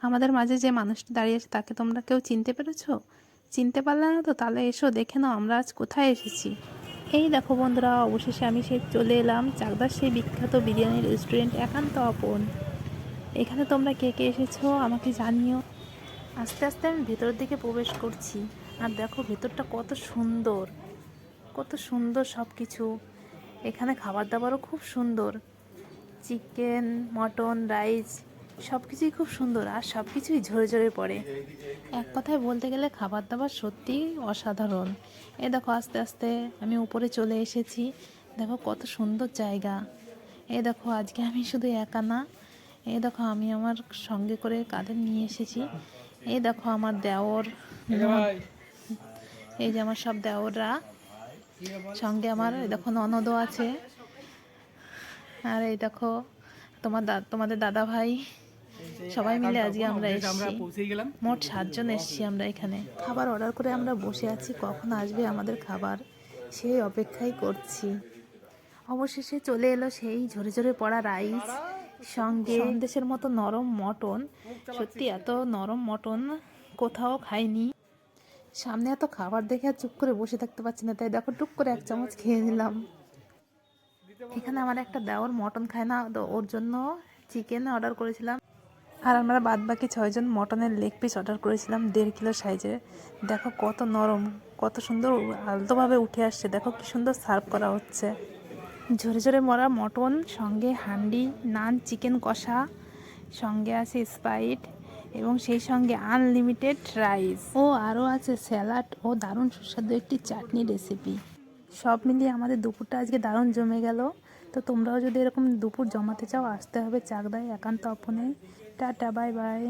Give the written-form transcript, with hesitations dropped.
আমাদের মাঝে যে মানুষটি দাঁড়িয়ে আছে তাকে তোমরা কেউ চিনতে পেরেছো? চিনতে পারলে না তো তাহলে এসো দেখে নাও আমরা আজ কোথায় এসেছি। এই দেখো বন্ধুরা, অবশেষে আমি চলে এলাম চাকদার সেই বিখ্যাত বিরিয়ানি রেস্টুরেন্ট একান্ত আপন। এখানে তোমরা কে কে এসেছো আমাকে জানিও। আস্তে আস্তে আমি ভেতরের দিকে প্রবেশ করছি। আর দেখো ভেতরটা কত সুন্দর, কত সুন্দর সব কিছু। এখানে খাবার দাবারও খুব সুন্দর, চিকেন, মটন, রাইস সব কিছুই খুব সুন্দর, আর সব কিছুই ঝরে ঝরে পড়ে। এক কথায় বলতে গেলে খাবার দাবার সত্যিই অসাধারণ। এ দেখো আস্তে আস্তে আমি উপরে চলে এসেছি। দেখো কত সুন্দর জায়গা। এ দেখো আজকে আমি শুধু একা না, এই দেখো আমি আমার সঙ্গে করে কাঁধে নিয়ে এসেছি। এই দেখো আমার দেওর, এই যে আমার সব দেওররা, সঙ্গে আমার এই দেখো ননদও আছে। আর এই দেখো তোমাদের দাদা ভাই, সবাই মিলে আজকে আমরা এসেছি। মোট 7 জন এসেছি আমরা এখানে। খাবার অর্ডার করে আমরা বসে আছি, কখন আসবে আমাদের খাবার সেই অপেক্ষাই করছি। অবশেষে চলে এলো সেই ঝরে ঝরে পড়া রাইস, সঙ্গে সন্দেশের মতো নরম মটন। সত্যি এত নরম মটন কোথাও খাইনি। সামনে এত খাবার দেখে আর চুপ করে বসে থাকতে পারছি না, তাই দেখো টুক করে 1 চামচ খেয়ে নিলাম। এখানে আমার একটা দেওর মটন খায় না, তো ওর জন্য চিকেন অর্ডার করেছিলাম। আর আমরা বাদ বাকি 6 জন মটনের লেগ পিস অর্ডার করেছিলাম 1.5 কিলো সাইজের। দেখো কত নরম, কত সুন্দর আলতোভাবে উঠে আসছে। দেখো কি সুন্দর সার্ভ করা হচ্ছে। ঝরে ঝরে মরা মটন, সঙ্গে হান্ডি নান, চিকেন কষা, সঙ্গে আছে স্প্রাইট এবং সেই সঙ্গে আনলিমিটেড রাইস, ও আরও আছে স্যালাড ও দারুণ সুস্বাদু একটি চাটনি রেসিপি। সব মিলিয়ে আমাদের দুপুরটা আজকে দারুণ জমে গেল। তো তোমরাও যদি এরকম দুপুর জমাতে চাও আসতে হবে চাকদায় একান্ত আপনে। Tata, bye bye.